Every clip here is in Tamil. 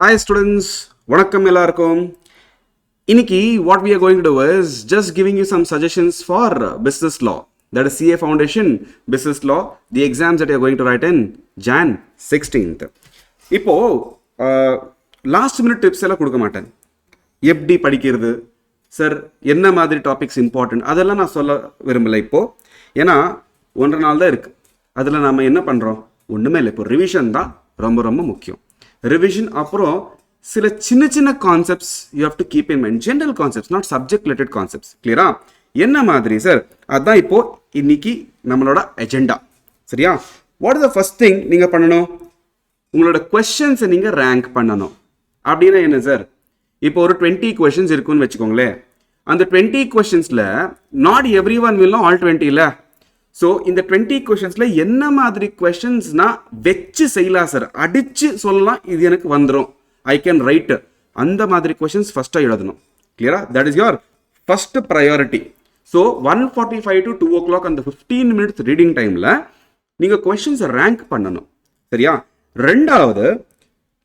Hi students, வணக்கம் எல்லாருக்கும். இன்னைக்கு what we are going to do is just giving you some suggestions for business law. That is CA Foundation Business Law, the exams that you are going to write in Jan 16th. இப்போ லாஸ்ட் மினிட் டிப்ஸ் எல்லாம் கொடுக்க மாட்டேன். எப்படி படிக்கிறது சார், என்ன மாதிரி டாபிக்ஸ் இம்பார்ட்டன்ட் அதெல்லாம் நான் சொல்ல விரும்பலை இப்போ. ஏன்னா ஒன்றரை நாள் தான் இருக்குது. அதில் நம்ம என்ன பண்ணுறோம், ஒன்றுமே இல்லை. இப்போ ரிவிஷன் தான் ரொம்ப ரொம்ப முக்கியம். ரிவிஷன் அப்புறம் சில சின்ன சின்ன concepts you have to keep in mind. General concepts, not subject related concepts. கிளியரா? என்ன மாதிரி சார், அதுதான் இப்போ இன்னைக்கு நம்மளோட அஜெண்டா. சரியா? What is the first thing நீங்கள் பண்ணணும், உங்களோட கொஸ்டின்ஸை நீங்கள் ரேங்க் பண்ணணும். அப்படின்னா என்ன சார், இப்போ ஒரு 20 கொஸ்டின்ஸ் இருக்குன்னு வச்சுக்கோங்களேன். அந்த 20 கொஸ்டின்ஸில் not every one will know all 20 இல்லை. ஸோ இந்த 20 கொஸ்டின்ஸில் என்ன மாதிரி கொஸ்டின்ஸ்னா வச்சு செய்யலாம் சார், அடித்து சொல்லலாம், இது எனக்கு வந்துடும், ஐ கேன் ரைட். அந்த மாதிரி கொஸ்டின்ஸ் ஃபஸ்ட்டாக எழுதணும். கிளியரா? That is your first priority. So 1:45 to 2 o'clock அந்த 15 minutes ரீடிங் டைமில் நீங்கள் கொஸ்டின்ஸை ரேங்க் பண்ணணும். சரியா? ரெண்டாவது,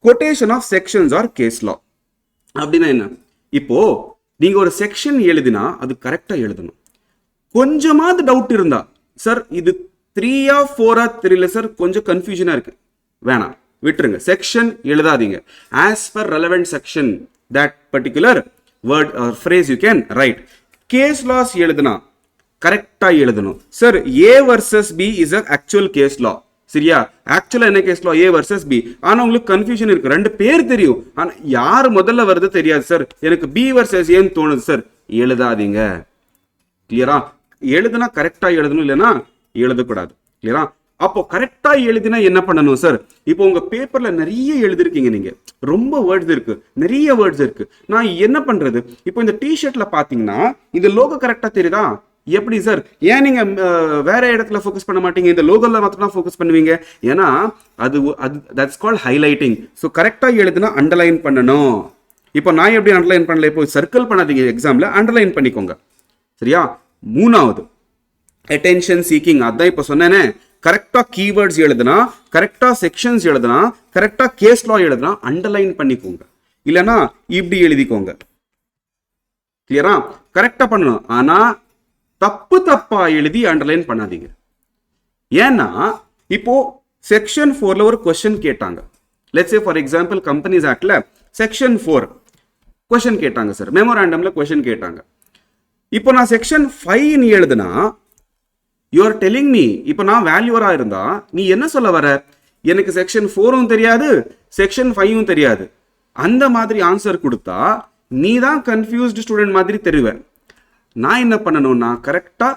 quotation of sections are case law. அப்படின்னா என்ன, இப்போ நீங்கள் ஒரு செக்ஷன் எழுதினா அது கரெக்டாக எழுதணும். கொஞ்சமாவது டவுட் இருந்தா, சார் இது 3 or 4 தெரியல சார், கொஞ்சம் கன்ஃபியூஷனாக இருக்கு, வேணாம், விட்டுருங்க, செக்ஷன் எழுதாதீங்க. As per relevant section that particular word or phrase you can write. Case laws எழுதுனா கரெக்டாக எழுதணும். Sir A versus B is a actual case law. சரியா? ஆக்சுவலா என்ன case law, A versus B. ஆனா உங்களுக்கு கன்ஃபியூஷன் இருக்கு, ரெண்டு பேர் தெரியும், ஆனா யார் முதல்ல வருது தெரியாது. சார் எனக்கு பி வர்சஸ் ஏன்னு தோணுது சார், எழுதாதீங்க. கிளியரா? எழுதுனா கரெக்டா எழுதணும், இல்லைன்னா எழுதக்கூடாது. கிளியரா? அப்போ கரெக்டா எழுதினா என்ன பண்ணணும் சார், இப்போ உங்க பேப்பர்ல நிறைய எழுதிருக்கீங்க, நீங்க ரொம்ப வேர்ட்ஸ் இருக்கு, நிறைய வேர்ட்ஸ் இருக்கு, நான் என்ன பண்றது? இப்போ இந்த டிஷர்ட்ல பாத்தீங்கன்னா இந்த லோகோ கரெக்டா தெரியுதா? எப்படி சார், ஏன் நீங்க வேற இடத்துல ஃபோக்கஸ் பண்ண மாட்டீங்க, இந்த லோகோல மாத்திரம் தான் ஃபோக்கஸ் பண்ணுவீங்க? ஏன்னா அது தட்ஸ் கால்ட் ஹைலைட்டிங். ஸோ கரெக்டா எழுதுனா அண்டர்லைன் பண்ணணும். இப்போ நான் எப்படி அண்டர்லைன் பண்ணல, இப்போ சர்க்கிள் பண்ணாதீங்க, எக்ஸாம்ல அண்டர்லைன் பண்ணிக்கோங்க. சரியா? மூணாவது, அட்டென்ஷன் சீக்கிங். அதான் இப்போ சொன்னேனே, கரெக்டா கீவேர்ட்ஸ் எழுதுனா, கரெக்டா செக்ஷன்ஸ் எழுதுனா, கரெக்டா கேஸ் லா எழுதுனா அண்டர்லைன் பண்ணிக்கோங்க, இல்லைன்னா இப்படி எழுதிக்கோங்க. கிளியரா? கரெக்டா பண்ணணும், ஆனா தப்பு தப்பா எழுதி அண்டர்லைன் பண்ணாதீங்க. ஏன்னா இப்போ செக்ஷன் 4ல ஒரு கொஸ்டின் கேட்டாங்க. Let's say for example companies ஆக்ட்ல செக்ஷன் 4 கொஸ்டின் கேட்டாங்க சார், மெமோராண்டம்ல கொஸ்டின் கேட்டாங்க. இப்போ நான் செக்ஷன் 5 எழுதுனா, யூ ஆர் டெல்லிங் மீ, இப்போ நான் வேல்யூவரா இருந்தா நீ என்ன சொல்ல வர, எனக்கு செக்ஷன் 4ம் தெரியாது, செக்ஷன் 5ம் தெரியாது, அந்த மாதிரி ஆன்சர் கொடுத்தா நீ தான் கன்ஃபியூஸ்டு ஸ்டூடெண்ட் மாதிரி தெரிவேன். நான் என்ன பண்ணணும்னா, கரெக்டா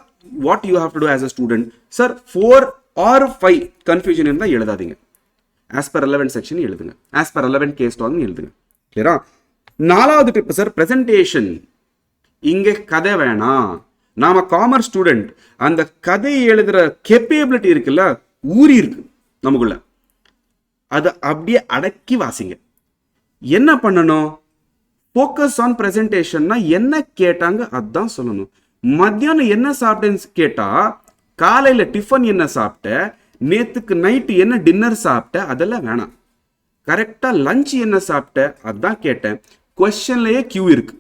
what you have to to as a student, sir 4 or 5 confusion இருந்தால் எழுதாதீங்க, ஆஸ் பர் ரெலவெண்ட் செக்ஷன் எழுதுங்க, ஆஸ் பர் ரெலவெண்ட் கேஸ் லான்னு எழுதுங்க. கிளியரா? நாலாவது டிப் சார், பிரசன்டேஷன். இங்க கதை வேணாம், நாம காமர்ஸ் ஸ்டூடெண்ட், அந்த கதை எழுதுற கேப்பபிலிட்டி இருக்குல்ல, ஊறி இருக்கு நமக்குள்ள, அதை அப்படியே அடக்கி வாசிங்க. என்ன பண்ணணும், ஃபோக்கஸ் ஆன் பிரசன்டேஷன்னா என்ன கேட்டாங்க அதான் சொல்லணும். மத்தியானம் என்ன சாப்பிட்டேன்னு கேட்டா, காலையில டிஃபன் என்ன சாப்பிட்ட, நேத்துக்கு நைட்டு என்ன டின்னர் சாப்பிட்ட, அதெல்லாம் வேணாம். கரெக்டா லஞ்ச் என்ன சாப்பிட்ட அதான் கேட்டேன். கொஸ்டின்லயே கியூ இருக்கு,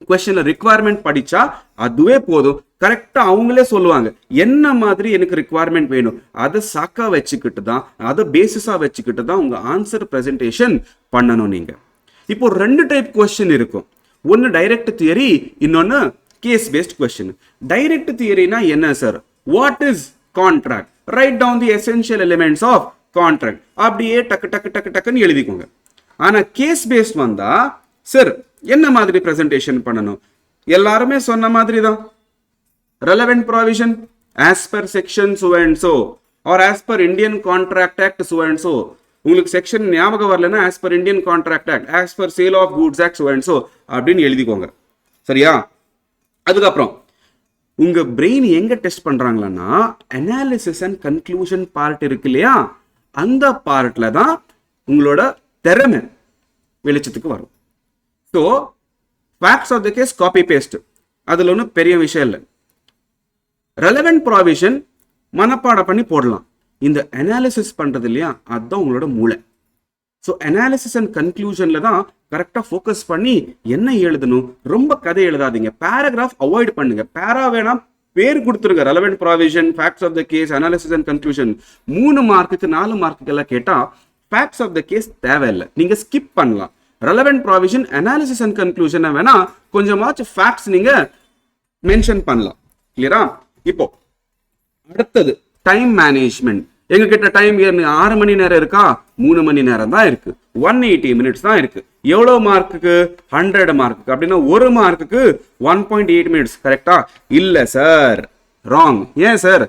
கொஸ்டின்ல ரிக்வயர்மெண்ட் படிச்சா அதுவே போதும். கரெக்டா அவங்களே சொல்லுவாங்க என்ன மாதிரி எனக்கு ரிக்வயர்மெண்ட் வேணும், அதை சாக்கா வச்சுக்கிட்டு தான், அதை பேசிஸா வச்சுக்கிட்டு தான் உங்க ஆன்சர் பிரசன்டேஷன் பண்ணணும். நீங்க இப்போ 2 டைப் கொஸ்டின் இருக்கும், ஒன்னு டைரக்ட் தியரி, இன்னொன்னு கேஸ் பேஸ்ட் கொஸ்டின். டைரக்ட் தியரினா என்ன sir, what is contract, write down the essential elements of contract, அப்படியே டக்கு டக்கு டக்கு டக்குன்னு எழுதிக்கோங்க. ஆனா கேஸ் பேஸ்ட் வந்தா, சார் என்ன மாதிரி பிரசன்டேஷன் பண்ணணும், எல்லாருமே சொன்ன மாதிரி தான், relevant provision as per section so and so or as per Indian Contract Act so and so. உங்களுக்கு செக்ஷன் ஞாபகம் வரலன்னா as per Indian Contract Act, as per Sale of Goods Act so and so அப்படின்னு எழுதிக்கோங்க. சரியா? அதுக்கப்புறம் உங்க பிரெயின் எங்க டெஸ்ட் பண்றாங்களா, அனாலிசிஸ் அண்ட் கன்க்ளூஷன் பார்ட் இருக்கு இல்லையா, அந்த பார்ட்ல தான் உங்களோட திறமை வெளிச்சத்துக்கு வரும். So facts of the case copy paste, அதில் ஒன்றும் பெரிய விஷயம் இல்லை. ரெலவெண்ட் ப்ராவிஷன் மனப்பாடம் பண்ணி போடலாம். இந்த அனாலிசிஸ் பண்றது இல்லையா, அதுதான் உங்களோட மூளை. ஸோ அனாலிசிஸ் அண்ட் கன்க்ளூஷன்ல தான் கரெக்டாக ஃபோக்கஸ் பண்ணி என்ன எழுதணும். ரொம்ப கதை எழுதாதீங்க. பேராகிராஃப் அவாய்ட் பண்ணுங்க. பேரா வேணாம் பேர் கொடுத்துருங்க. Relevant provision, facts of the case, analysis and conclusion. 3 மார்க்குக்கு 4 மார்க்குக்கு எல்லாம் கேட்டா ஃபேக்ட்ஸ் ஆஃப் த கேஸ் தேவையில்லை, நீங்க ஸ்கிப் பண்ணலாம். Relevant provision, analysis and conclusion வேணா கொஞ்சமாச்சும் ஃபேக்ட்ஸ் நீங்க மென்ஷன் பண்ணலாம். கிளியரா? இப்போ அடுத்தது டைம் மேனேஜ்மெண்ட். எங்க கிட்ட டைம் 6 மணி நேரம் இருக்கா? 3 மணி நேரம் தான் இருக்கு. 180 மினிட்ஸ் தான் இருக்கு. எவ்வளவு மார்க்குக்கு? 100 மார்க்குக்கு. அப்படின்னா 1 மார்க்குக்கு 1.8 மினிட்ஸ். கரெக்டா? இல்ல சார், ராங். ஏன் சார்?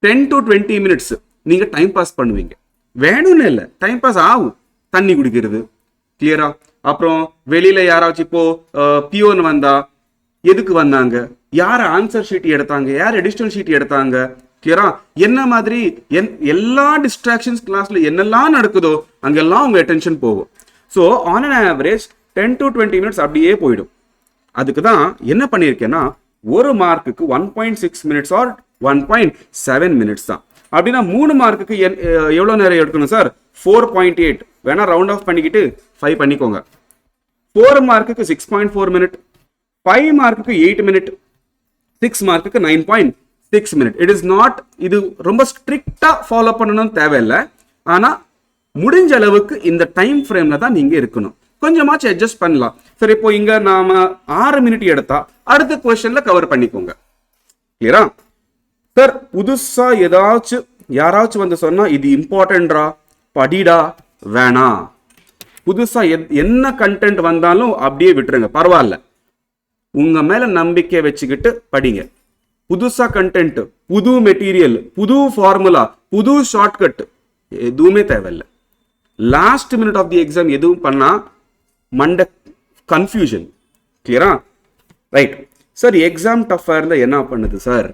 10 to 20 மினிட்ஸ் நீங்க டைம் பாஸ் பண்ணுவீங்க. வேணும்னு இல்லை, டைம் பாஸ் ஆகும். தண்ணி குடிக்கிறது. கிளியரா? அப்புறம் வெளியில யாராச்சும் இப்போ பியோன் வந்தா எதுக்கு வந்தாங்க, யார் ஆன்சர் ஷீட் எடுத்தாங்க, யார் எடிஷனல் ஷீட் எடுத்தாங்க, கிளியரா? என்ன மாதிரி எல்லா டிஸ்ட்ராக்ஷன்ஸ் கிளாஸ்ல என்னெல்லாம் நடக்குதோ அங்கெல்லாம் உங்க அட்டென்ஷன் போகும். So on an average 10 to 20 minutes அப்படியே போயிடும். அதுக்கு தான் என்ன பண்ணியிருக்கேன்னா 1 மார்க்குக்கு 1.6 மினிட்ஸ் ஆர் 1.7 மினிட்ஸ் தான். அப்படின்னா 3 மார்க்குக்கு எவ்வளோ நேரம் எடுக்கணும் சார்? 4.8. வேணா ரவுண்ட் ஆஃப் பண்ணிக்கிட்டு 5 பண்ணிக்கோங்க. 4 மார்க்குக்கு 6.4 மினிட், 5 மார்க்குக்கு 8 மினிட், 6 மார்க்குக்கு 9.6 மினிட். இட் இஸ் நாட், இது ரொம்ப ஸ்ட்ரிக்டா ஃபாலோ பண்ணணும்னு தேவையில்லை. ஆனா முடிஞ்ச அளவுக்கு இந்த டைம் ஃப்ரேம்ல தான் நீங்க இருக்கணும். கொஞ்சமாச்சும் அட்ஜஸ்ட் பண்ணலாம். சரி, இப்போ இங்க நாம 6 மினிட் எடுத்தா அடுத்த கொஸ்டின்ல கவர் பண்ணிக்கோங்க. கிளியரா? சார் புதுசா ஏதாச்சும் யாராச்சும் வந்து சொன்னா இது இம்பார்ட்டன்டா படிடா, வேணா. புதுசா என்ன கண்டென்ட் வந்தாலும் அப்படியே விட்டுருங்க, பரவாயில்ல. உங்க மேல நம்பிக்கை வச்சுக்கிட்டு படிங்க. புதுசா கண்டென்ட், புது மெட்டீரியல், புது ஃபார்முலா, புது ஷார்ட்கட் எதுவுமே தேவையில்லை. Last minute of the exam எதுவும் பண்ணா மண்ட கன்ஃபியூஷன். கிளியரா? ரைட். சார் எக்ஸாம் டஃபா இருந்தா என்ன பண்ணுது சார்?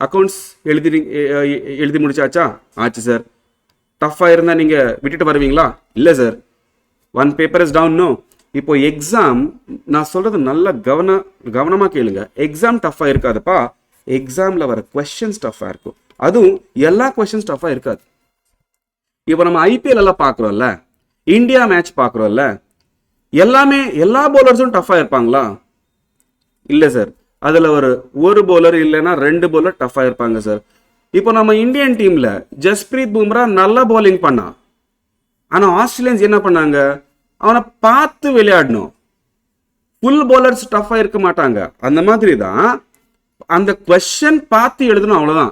அக்கௌண்ட்ஸ் எழுதி முடிச்சாச்சா? ஆச்சு சார். டஃபா இருந்தா நீங்க விட்டுட்டு வருவீங்களா? இல்ல sir, 1 paper is down. No. இப்போ எக்ஸாம், நான் சொல்றது நல்ல கவனமா கேளுங்க. எக்ஸாம் டஃபா இருக்காதுப்பா. எக்ஸாம்ல வர கொஸ்டின்ஸ் டஃபா இருக்கும். அதுவும் எல்லா கொஸ்டின்ஸ் டஃபா இருக்காது. இப்போ நம்ம ஐபிஎல் எல்லாம் பாக்குறோம்ல, இந்தியா மேட்ச் பாக்குறோம்ல, எல்லாமே எல்லா பவுலர்ஸும் டஃபா இருப்பாங்களா? இல்ல சார். அதுல ஒரு பவுலர் இல்லைன்னா 2 பவுலர் டஃபா இருப்பாங்க சார். இப்போ நம்ம இந்தியன் டீம்ல ஜஸ்பிரீத் பும்ரா நல்லா பவுலிங் பண்ணா. ஆனா ஆஸ்திரேலியன்ஸ் என்ன பண்ணாங்க? அவனை பார்த்து விளையாடணும். ஃபுல் பவுலர்ஸ் டஃபா இருக்க மாட்டாங்க. அந்த மாதிரி தான் அந்த கொஸ்டின் பார்த்து எழுதணும், அவ்வளவுதான்.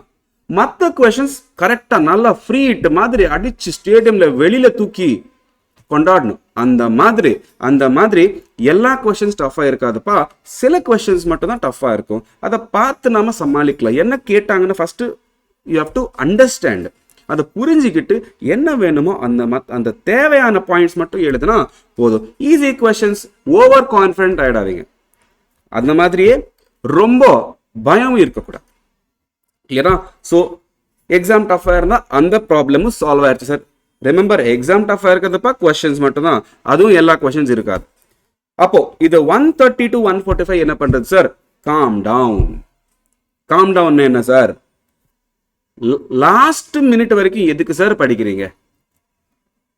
மற்ற கொஸ்டின்ஸ் கரெக்டா நல்லா ஃப்ரீ ஹிட் மாதிரி அடிச்சு ஸ்டேடியம்ல வெளியில தூக்கி கொண்டாடணும். அந்த மாதிரி எல்லா கொஸ்டின்ஸ் டஃபா இருக்காதுப்பா. சில கொஸ்டின்ஸ் மட்டும் தான் டஃபா இருக்கும். அதை பார்த்து நாம சமாளிக்கலாம். என்ன கேட்டாங்கன்னு first you have to understand. அதை புரிஞ்சுக்கிட்டு என்ன வேணுமோ அந்த தேவையான பாயிண்ட்ஸ் மட்டும் எழுதுனா போதும். ஈஸி கொஸ்டின்ஸ் ஓவர் கான்ஃபிடென்ட் ஆயிடாதீங்க. அந்த மாதிரியே ரொம்ப பயம் இருக்கக்கூடாது. கிளியரா? ஸோ எக்ஸாம் டஃபா இருந்தா அந்த ப்ராப்ளமும் சால்வ் ஆயிடுச்சு சார். ரிமெம்பர், எக்ஸாம் டஃபா இருக்கிறதுப்பா கொஸ்டின்ஸ் மட்டும் தான், அதுவும் எல்லா கொஸ்டின்ஸ் இருக்காது. அப்போ இது 130 to 145 என்ன பண்றது sir? Calm down. Calm down என்ன சார்? லாஸ்ட் மினிட் வரைக்கும் எதுக்கு சார் படிக்கிறீங்க?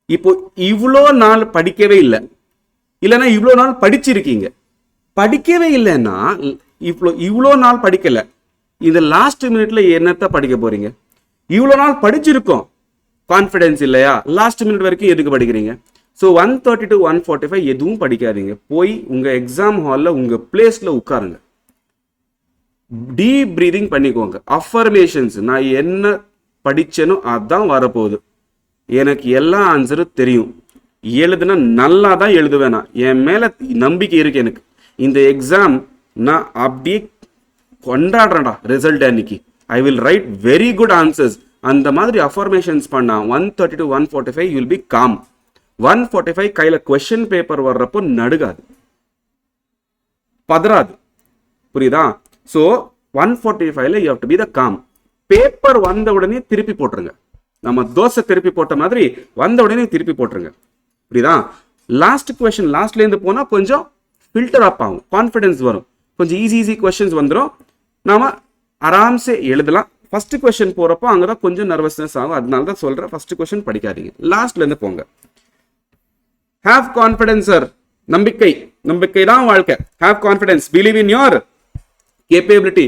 இப்போ இவ்வளோ நாள் படிக்கவே இல்லை, இல்லைன்னா இவ்வளோ நாள் படிச்சிருக்கீங்க. படிக்கவே இல்லைன்னா இவ்வளோ நாள் படிக்கல, இந்த லாஸ்ட் மினிட்ல என்னத்த படிக்க போறீங்க? இவ்வளோ நாள் படிச்சிருக்கோம், கான்ஃபிடன்ஸ் இல்லையா? லாஸ்ட் மினிட் வரைக்கும் எதுக்கு படிக்கிறீங்க? ஸோ 130 to 145 எதுவும் படிக்காதீங்க. போய் உங்க எக்ஸாம் ஹாலில் உங்க பிளேஸ்ல உட்காருங்க. டீப் பிரீதிங் பண்ணிக்கோங்க. அஃபர்மேஷன்ஸ், நான் என்ன படிச்சேனோ அதான் வரப்போகுது. எனக்கு எல்லா ஆன்சரும் தெரியும். எழுதுனா நல்லா தான் எழுதுவேன். நான் என் மேல நம்பிக்கை இருக்கு எனக்கு. இந்த எக்ஸாம் நான் அப்படியே கொண்டாடுறேன்டா. ரிசல்ட் அன்னைக்கு I will write very good answers. அந்த மாதிரி அஃபர்மேஷன்ஸ் பண்ணா 130 to 145 you will be calm. 145 கையில கொஸ்டின் பேப்பர் வர்றப்போ நடுகாது, பதறாது. புரியுதா? ஸோ 145ல you have to be the calm. பேப்பர் வந்த உடனே திருப்பி போட்டுருங்க. நம்ம தோசை திருப்பி போட்ட மாதிரி வந்த உடனே திருப்பி போட்டுருங்க. புரியுதா? லாஸ்ட் கொஸ்டின் லாஸ்ட்ல இருந்து போனா கொஞ்சம் ஃபில்டர் அப் ஆகும், கான்ஃபிடன்ஸ் வரும். கொஞ்சம் ஈஸி கொஸ்டின்ஸ் வந்துடும், நாம ஆராம்சே எழுதலாம். ஃபர்ஸ்ட் கொஸ்டின் போறப்போ அங்கதான் கொஞ்சம் நர்வஸ்னஸ் ஆகும். அதனால தான் சொல்றேன், ஃபர்ஸ்ட் கொஸ்டின் படிக்காதீங்க, லாஸ்ட்ல இருந்து போங்க. Have confidence sir. நம்பிக்கை தான் வாழ்க்கை. Have confidence, believe in your capability.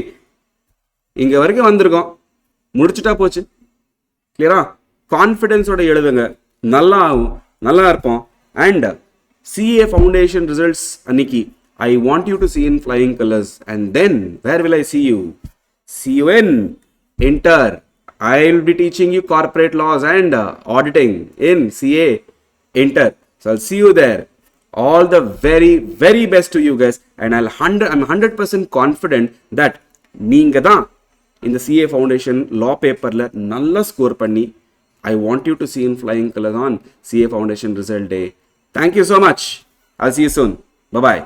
இங்க வரைக்கும் வந்திருக்கோம், முடிச்சுட்டா போச்சு. கிளியரா? கான்ஃபிடன்ஸோட எழுதுங்க, நல்லா ஆகும், நல்லா இருப்போம். அண்ட் CA ஃபவுண்டேஷன் ரிசல்ட்ஸ் அன்னைக்கு I want you to see in flying colors. And then where will I see you? See you in Inter. I will be teaching you corporate laws and auditing in CA Inter. So I'll see you there. All the very, very best to you guys. And I'm 100% confident that நீங்க தான் இந்த CA Foundation law paperல நல்ல ஸ்கோர் பண்ணி I want you to see in flying colors on CA Foundation result day. Thank you so much. I'll see you soon. Bye-bye.